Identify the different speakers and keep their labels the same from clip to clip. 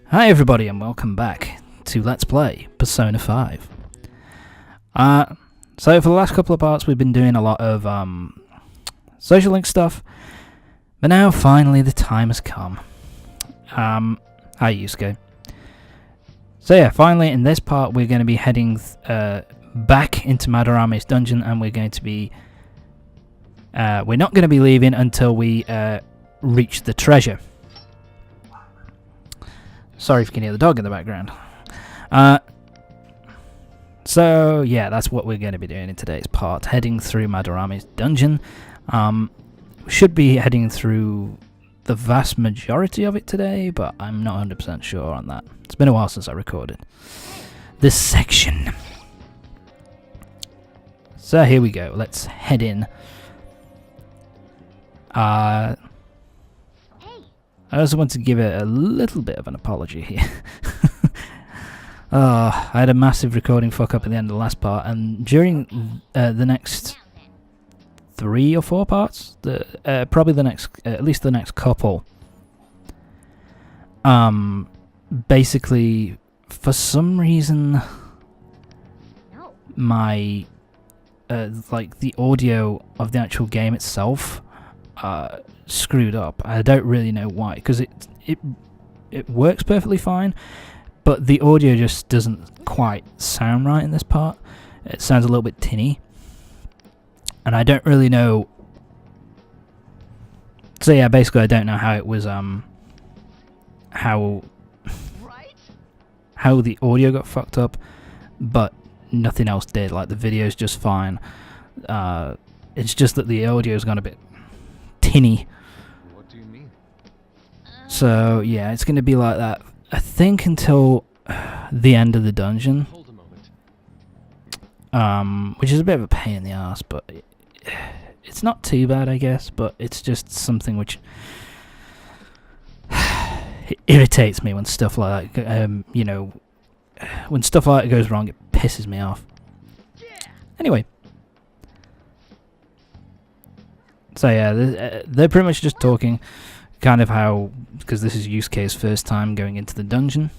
Speaker 1: Hi everybody and welcome back to Let's Play Persona 5. So for the last couple of parts we've been doing a lot of social link stuff, but now finally the time has come. Hi Yusuke. So yeah, finally in this part we're going to be heading back into Madarame's dungeon, and we're going to be we're not going to be leaving until we reach the treasure. Sorry if you can hear the dog in the background. So yeah, that's what we're going to be doing in today's part, heading through Madarame's dungeon. We should be heading through the vast majority of it today, but I'm not 100% sure on that. It's been a while since I recorded this section. So here we go, let's head in. I also want to give it a little bit of an apology here. I had a massive recording fuck up at the end of the last part, and during the next 3 or 4 parts, probably the next, at least the next couple, basically, for some reason, my, like, the audio of the actual game itself, screwed up. I don't really know why, because it works perfectly fine, but the audio just doesn't quite sound right in this part. It sounds a little bit tinny, and I don't really know. So yeah, basically I don't know how it was how the audio got fucked up, but nothing else did. Like, the video's just fine. It's just that the audio's gone a bit tinny.
Speaker 2: What do you mean?
Speaker 1: So yeah, it's going to be like that, I think, until the end of the dungeon.
Speaker 2: Hold a moment.
Speaker 1: Which is a bit of a pain in the ass, but it's not too bad, I guess. But it's just something which it irritates me when stuff like that, you know, when stuff like that goes wrong, it pisses me off. Anyway. So yeah, they're pretty much just talking kind of how, because this is Yusuke's first time going into the dungeon,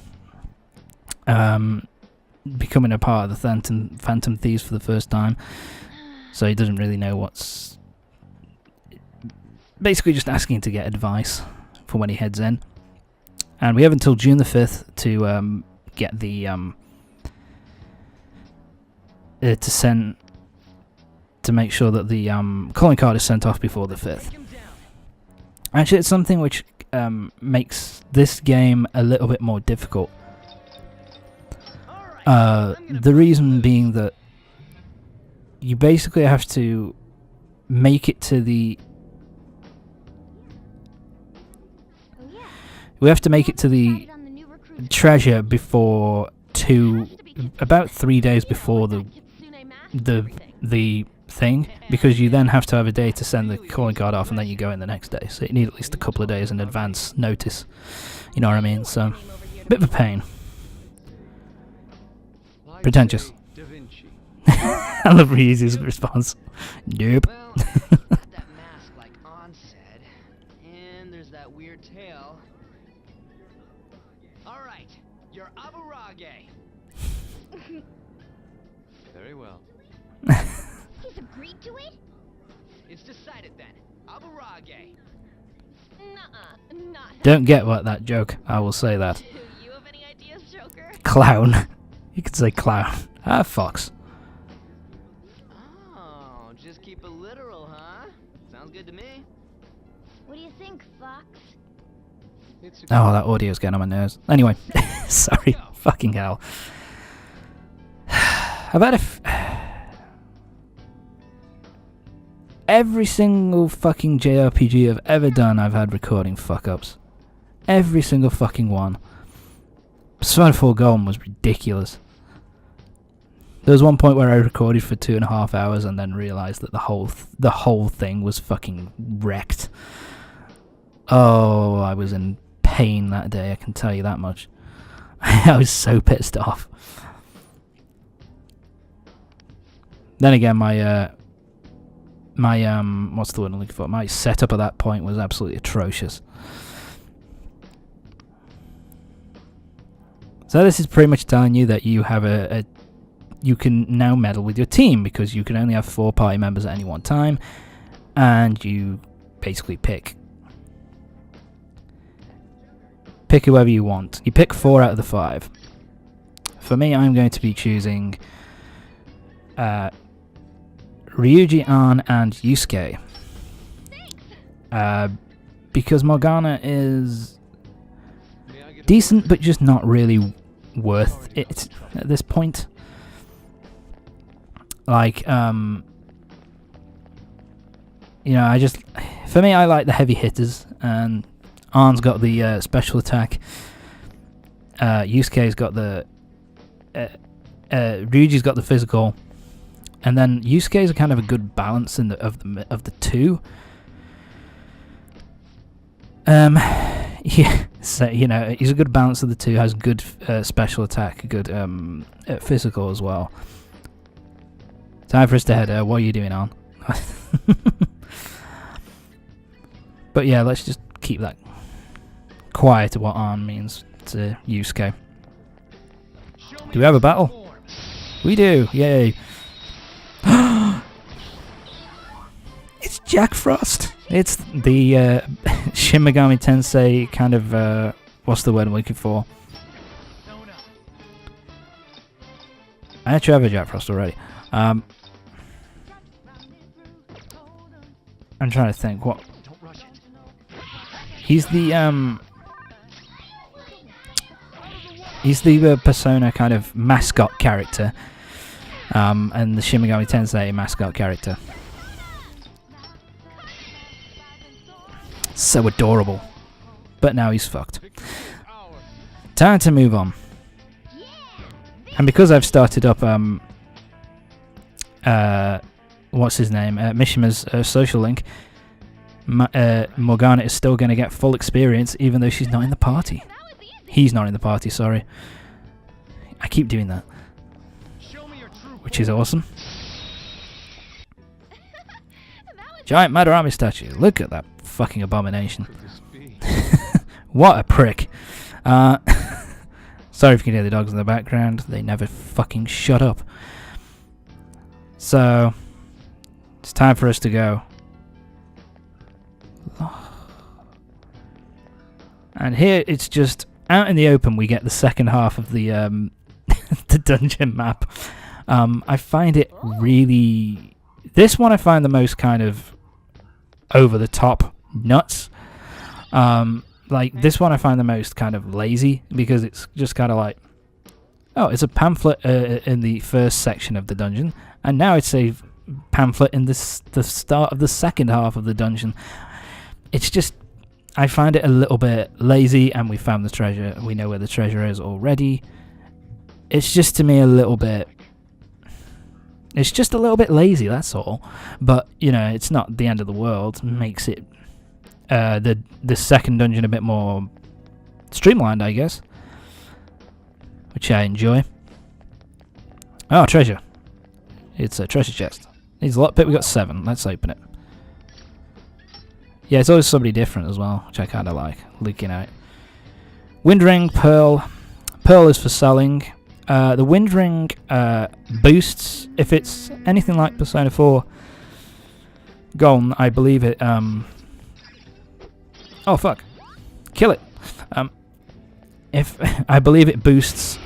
Speaker 1: becoming a part of the Phantom Thieves for the first time, so he doesn't really know what's, basically just asking to get advice for when he heads in. And we have until June the 5th to get the to make sure that the calling card is sent off before the 5th. Actually, it's something which makes this game a little bit more difficult. The reason being that you basically have to make it to the... We have to make it to the treasure before about 3 days before the thing, because you then have to have a day to send the calling card off, and then you go in the next day, so you need at least a couple of days in advance notice, you know what I mean? So, bit of a pain. Pretentious. I love Ryuzu's response. Nope.
Speaker 3: Well, got that mask like On said, and there's that weird tail. All right, you're Aburage.
Speaker 2: Very well.
Speaker 4: He's agreed to it?
Speaker 3: It's decided then. Aburage.
Speaker 4: Nuh-uh, not.
Speaker 1: Don't get what that joke, I will say that.
Speaker 4: Do you have any ideas, Joker?
Speaker 1: Clown. You could say clown. Ah, fox.
Speaker 3: Oh, just keep it literal, huh? Sounds good to me.
Speaker 4: What do you think, Fox?
Speaker 2: It's
Speaker 1: Oh, that audio's getting on my nerves. Anyway, sorry. Fucking hell. I've had every single fucking JRPG I've ever done, I've had recording fuck-ups. Every single fucking one. Persona 4 Golden was ridiculous. There was one point where I recorded for 2.5 hours and then realised that the whole thing was fucking wrecked. Oh, I was in pain that day, I can tell you that much. I was so pissed off. Then again, my what's the word I'm looking for? My setup at that point was absolutely atrocious. So this is pretty much telling you that you have you can now meddle with your team because you can only have 4 party members at any one time, and you basically pick whoever you want. You pick 4 out of the 5. For me, I'm going to be choosing Ryuji, Ann, and Yusuke. Because Morgana is decent, but just not really worth it at this point. Like, you know, for me, I like the heavy hitters, and Ann's got the special attack. Yusuke's got the Ryuji's got the physical, and then Yusuke's kind of a good balance of the two. Yeah, so you know, he's a good balance of the two. Has good special attack, good physical as well. Time for us to head. What are you doing, on? But yeah, let's just keep that quiet to what Arn means to Yusuke. Do we have a battle? We do. Yay! It's Jack Frost. It's the Shin Megami Tensei kind of what's the word I'm looking for? I actually have a Jack Frost already. I'm trying to think what. He's the Persona kind of mascot character, and the Shin Megami Tensei mascot character. So adorable, but now he's fucked. Time to move on. And because I've started up what's his name, Mishima's social link, Morgana is still going to get full experience even though she's not in the party. He's not in the party, sorry. I keep doing that, which is awesome. Giant Madarame statue. Look at that fucking abomination. What a prick. Sorry if you can hear the dogs in the background. They never fucking shut up. So, it's time for us to go. And here it's just out in the open. We get the second half of the the dungeon map. I find it really. This one I find the most kind of over the top nuts. Like this one I find the most kind of lazy because it's just kind of like, oh, it's a pamphlet in the first section of the dungeon, and now it's a pamphlet in the start of the second half of the dungeon. It's just, I find it a little bit lazy, and we found the treasure. We know where the treasure is already. It's just to me a little bit. It's just a little bit lazy, that's all. But you know, it's not the end of the world. Makes it the second dungeon a bit more streamlined, I guess, which I enjoy. Oh, treasure! It's a treasure chest. Needs a lot, but we got 7. Let's open it. Yeah, it's always somebody different as well, which I kind of like looking at. Wind ring, pearl. Pearl is for selling. The wind ring boosts if it's anything like Persona 4 Golden. I believe it. Oh fuck! Kill it. If I believe it boosts.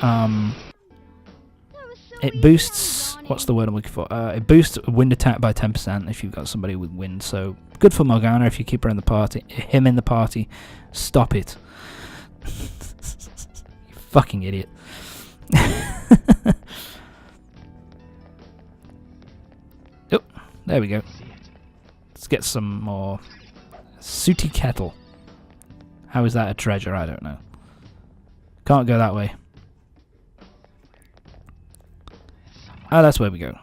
Speaker 1: It boosts. What's the word I'm looking for? It boosts wind attack by 10% if you've got somebody with wind. So good for Morgana if you keep her in the party. Him in the party. Stop it. You fucking idiot. Oh, there we go. Let's get some more. Sooty kettle. How is that a treasure? I don't know. Can't go that way. Oh, that's where we go.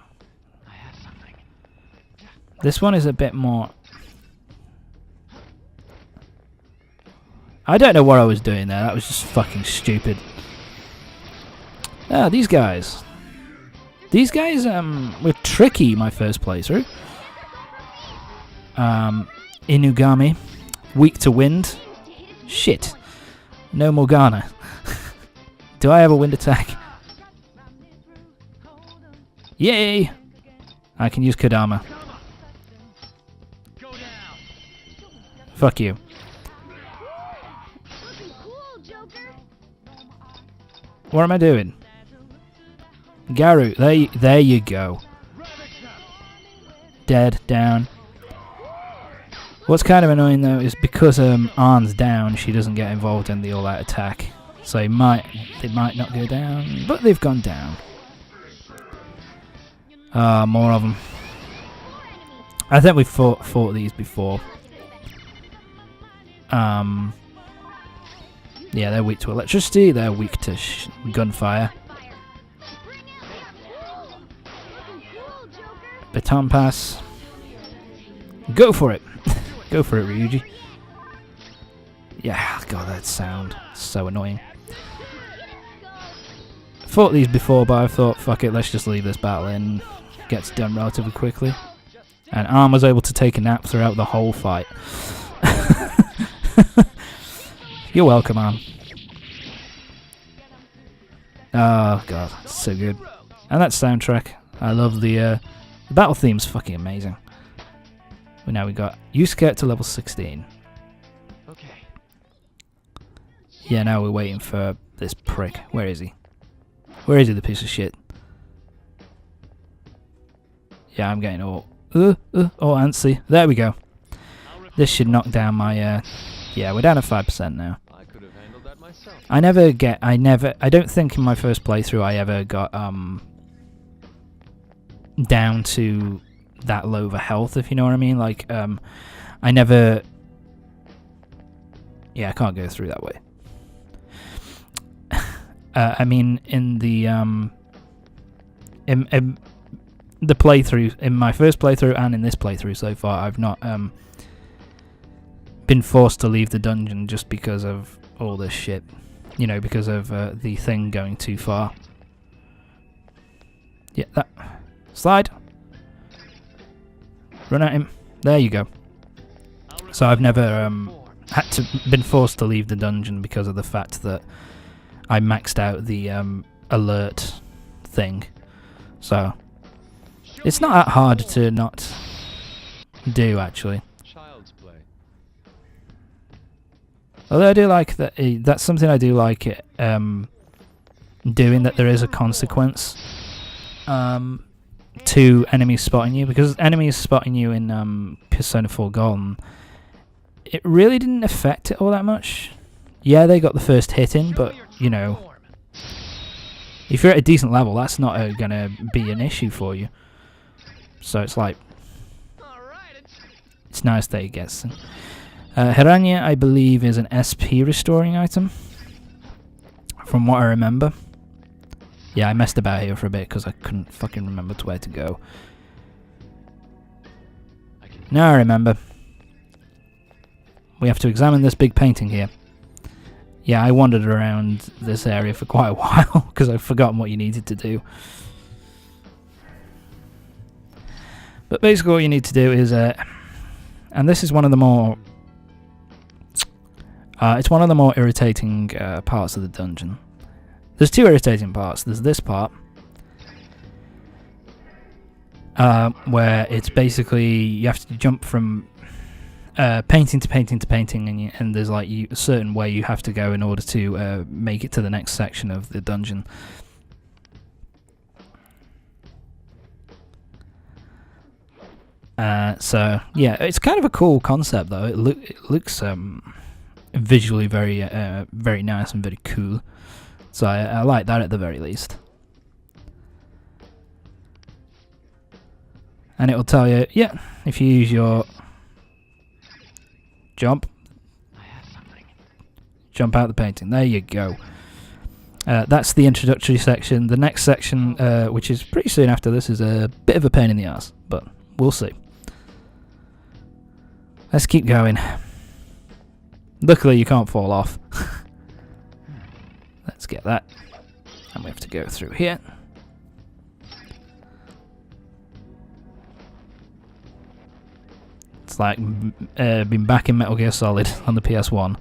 Speaker 1: This one is a bit more. I don't know what I was doing there. That was just fucking stupid. Ah, these guys. These guys were tricky my first playthrough. Inugami. Weak to wind. Shit. No Morgana. Do I have a wind attack? Yay! I can use Kodama. Fuck you.
Speaker 4: Looking cool, Joker.
Speaker 1: What am I doing? Garu, there you go. Dead, down. What's kind of annoying though is because Arn's down, she doesn't get involved in the all-out attack. So they might not go down, but they've gone down. More of them. I think we've fought these before. Yeah, they're weak to electricity. They're weak to gunfire. Baton pass. Go for it. Go for it, Ryuji. Yeah, God, that sound so annoying. Fought these before, but I thought, fuck it, let's just leave this battle in. Gets done relatively quickly. And Arm was able to take a nap throughout the whole fight. You're welcome, Arm. Oh, God, so good. And that soundtrack, I love the battle theme's fucking amazing. But now we got Yusuke to level 16.
Speaker 2: Okay.
Speaker 1: Yeah, now we're waiting for this prick. Where is he? Where is he, the piece of shit? Yeah, I'm getting all antsy. There we go. This should knock down my yeah, we're down at 5% now.
Speaker 2: I could have handled that myself.
Speaker 1: I don't think in my first playthrough I ever got down to that low of a health, if you know what I mean. Like I never, yeah, I can't go through that way. I mean, in the playthrough, in my first playthrough and in this playthrough so far, I've not been forced to leave the dungeon just because of all this shit. You know, because of the thing going too far. Yeah, that. Slide. Run at him. There you go. So I've never been forced to leave the dungeon because of the fact that I maxed out the alert thing. So it's not that hard to not do, actually.
Speaker 2: Child's play.
Speaker 1: Although I do like that. That's something I do like it doing, that there is a consequence to enemies spotting you, because enemies spotting you in Persona 4 Golden, it really didn't affect it all that much. Yeah, they got the first hit in, but you know, if you're at a decent level, that's not gonna be an issue for you. So it's like, it's nice that it gets. Hiranya, I believe, is an SP restoring item, from what I remember. Yeah, I messed about here for a bit because I couldn't fucking remember to where to go. Now I remember. We have to examine this big painting here. Yeah, I wandered around this area for quite a while because I've forgotten what you needed to do. But basically what you need to do is, and this is one of the more, it's one of the more irritating parts of the dungeon. There's two irritating parts. There's this part, where it's basically you have to jump from painting to painting to painting, and there's like a certain way you have to go in order to make it to the next section of the dungeon. So yeah, it's kind of a cool concept though. It looks visually very very nice and very cool. So I like that at the very least. And it will tell you, yeah, if you use your jump out the painting. There you go. That's the introductory section. The next section, which is pretty soon after this, is a bit of a pain in the ass, but we'll see. Let's keep going. Luckily you can't fall off. Let's get that. And we have to go through here. It's like being back in Metal Gear Solid on the PS1.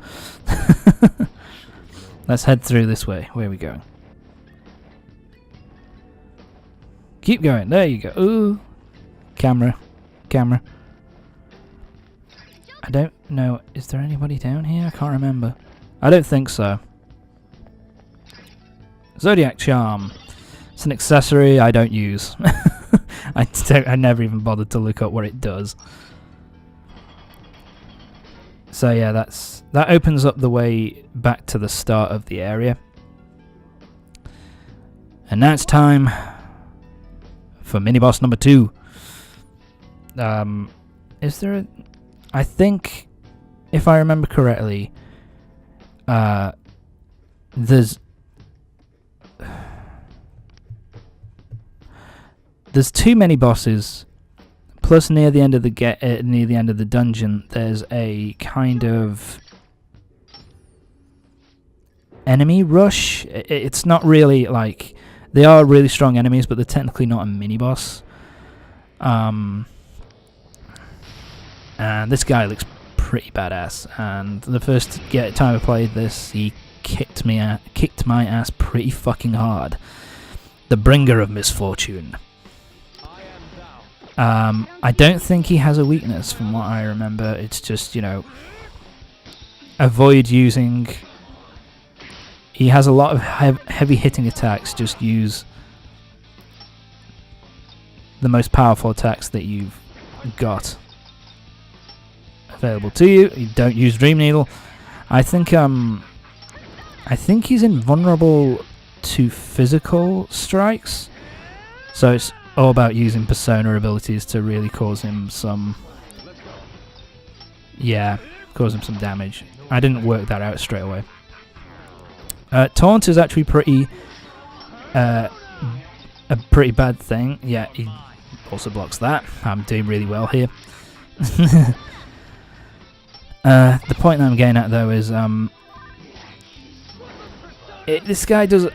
Speaker 1: Let's head through this way. Where are we going? Keep going. There you go. Ooh. Camera. Camera. I don't know. Is there anybody down here? I can't remember. I don't think so. Zodiac Charm. It's an accessory I don't use. I never even bothered to look up what it does. So yeah, that opens up the way back to the start of the area. And now it's time for mini boss number 2. Is there a... I think, if I remember correctly, there's 2 mini bosses, plus near the end of the dungeon, there's a kind of enemy rush. It's not really like, they are really strong enemies, but they're technically not a mini boss. And this guy looks pretty badass. And the first time I played this, he kicked my ass pretty fucking hard. The bringer of misfortune. I don't think he has a weakness, from what I remember. It's just, you know, avoid using. He has a lot of heavy hitting attacks. Just use the most powerful attacks that you've got available to you. You don't use Dream Needle. I think he's invulnerable to physical strikes. So it's all about using persona abilities to really cause him some... Yeah, cause him some damage. I didn't work that out straight away. Taunt is actually pretty... a pretty bad thing. Yeah, he also blocks that. I'm doing really well here. The point that I'm getting at, though, is... this guy does...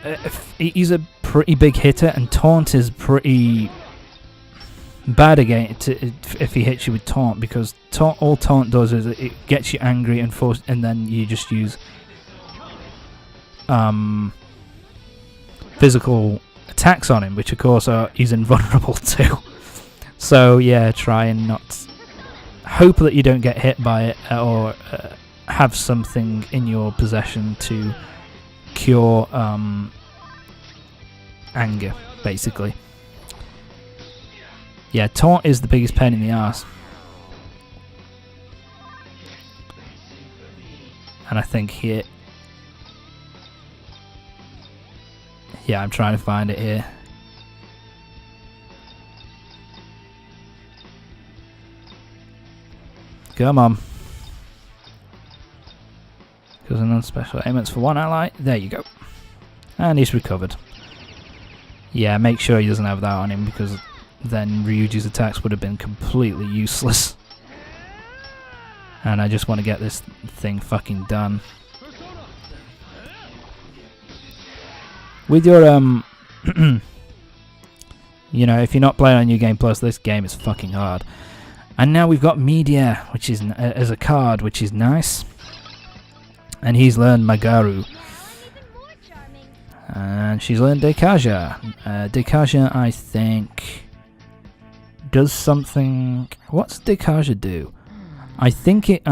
Speaker 1: he's a pretty big hitter, and Taunt is pretty bad against if he hits you with Taunt, because all Taunt does is it gets you angry and then you just use physical attacks on him, which of course he's invulnerable to. So yeah, try and not hope that you don't get hit by it, or have something in your possession to cure anger, basically. Yeah, Taunt is the biggest pain in the ass. And I think here... Yeah, I'm trying to find it here. Come on. Because another special ailments for one ally. There you go. And he's recovered. Yeah, make sure he doesn't have that on him, because then Ryuji's attacks would have been completely useless. And I just want to get this thing fucking done. With your, you know, if you're not playing on New Game Plus, this game is fucking hard. And now we've got Media, which is as a card, which is nice. And he's learned Magaru. And she's learned Dekaja. Dekaja, I think, does something... What's Dekaja do? I think it,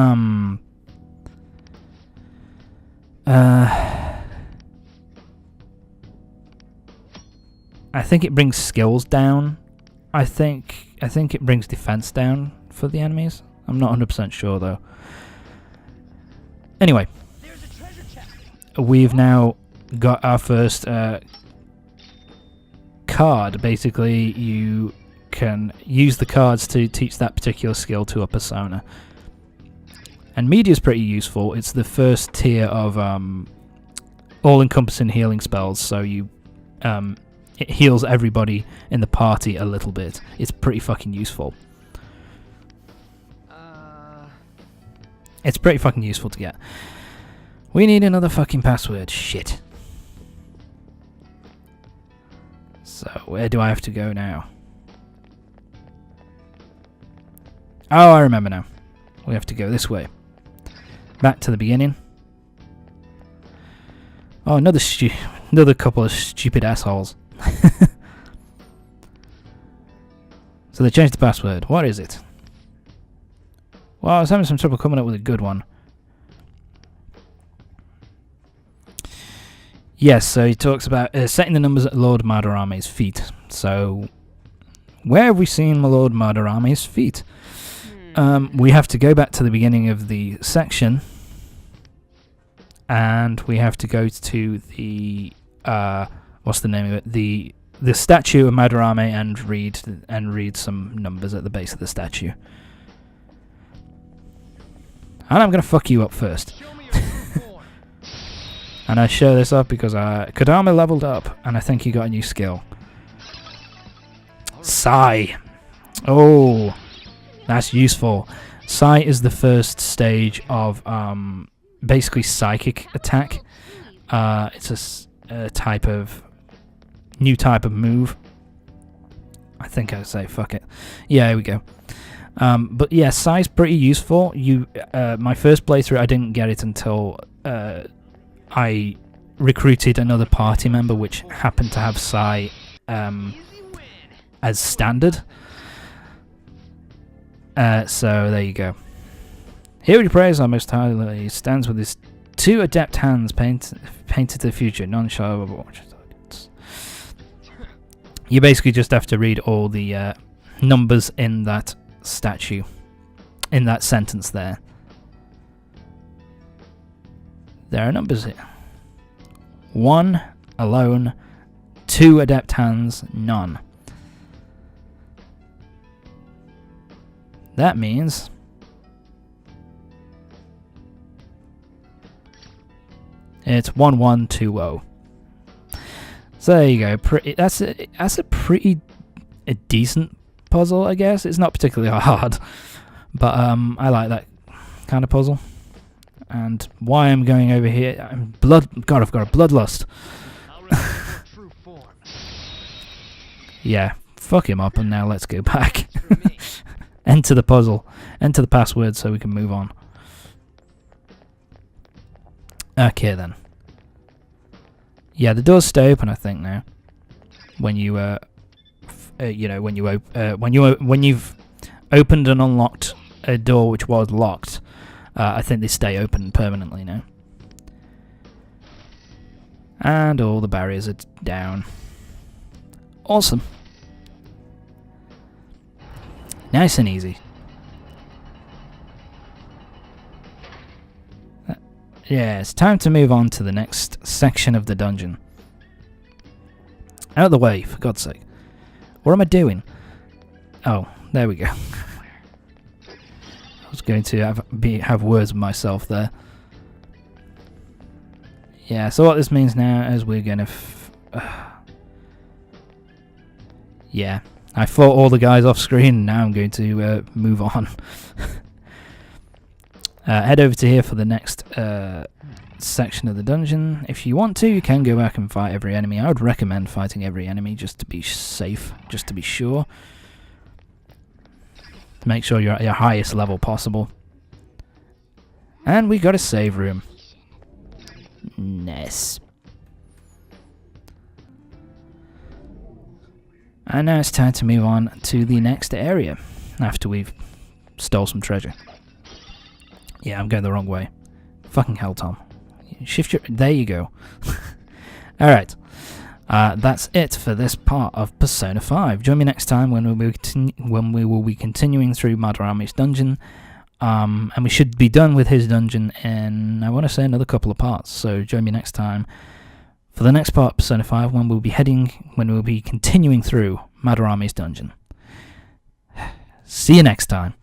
Speaker 1: I think it brings skills down. I think it brings defense down for the enemies. I'm not 100% sure though. Anyway, we've now got our first card. Basically, you can use the cards to teach that particular skill to a persona. And Media is pretty useful. It's the first tier of all-encompassing healing spells, so you it heals everybody in the party a little bit. It's pretty fucking useful. It's pretty fucking useful to get. We need another fucking password. Shit. So, where do I have to go now? Oh, I remember now. We have to go this way. Back to the beginning. Oh, another couple of stupid assholes. So they changed the password. What is it? Well, I was having some trouble coming up with a good one. Yes, so he talks about setting the numbers at Lord Madarame's feet. So, where have we seen my Lord Madarame's feet? We have to go back to the beginning of the section, and we have to go to the what's the name of it? The statue of Madarame and read some numbers at the base of the statue. And I'm gonna fuck you up first. And I show this up because Kodama leveled up, and I think he got a new skill. Sai. Oh, that's useful. Sai is the first stage of basically psychic attack. It's a type of new type of move. I think I say fuck it. Yeah, here we go. But yeah, Sai's pretty useful. My first playthrough, I didn't get it until I recruited another party member which happened to have Sai as standard. So there you go. Here he prays our most highly. He stands with his two adept hands painted to the future, non-shallow watch targets. You basically just have to read all the numbers in that statue, in that sentence there. There are numbers here. 1 alone, 2 adept hands, none. That means it's 1120. So there you go. That's a pretty decent puzzle, I guess. It's not particularly hard, but I like that kind of puzzle. And why I'm going over here, I've got a bloodlust. Yeah, fuck him up, and now let's go back. Enter the puzzle, enter the password so we can move on. Okay then. Yeah, the doors stay open, I think, now. When you when you've opened and unlocked a door which was locked, I think they stay open permanently now. And all the barriers are down. Awesome. Nice and easy. Yeah, it's time to move on to the next section of the dungeon. Out of the way, for God's sake. What am I doing? Oh, there we go. I was going to have words with myself there. Yeah, so what this means now is we're going to... yeah, I fought all the guys off screen, now I'm going to move on. Head over to here for the next section of the dungeon. If you want to, you can go back and fight every enemy. I would recommend fighting every enemy just to be safe, just to be sure. To make sure you're at your highest level possible. And we got a save room. Nice. And now it's time to move on to the next area after we've stole some treasure. Yeah, I'm going the wrong way. Fucking hell, Tom. Shift your... There you go. Alright. That's it for this part of Persona 5. Join me next time when we will be continuing through Madarame's dungeon. And we should be done with his dungeon in, I want to say, another couple of parts. So join me next time for the next part of Persona 5 when we'll be continuing through Madarame's dungeon. See you next time.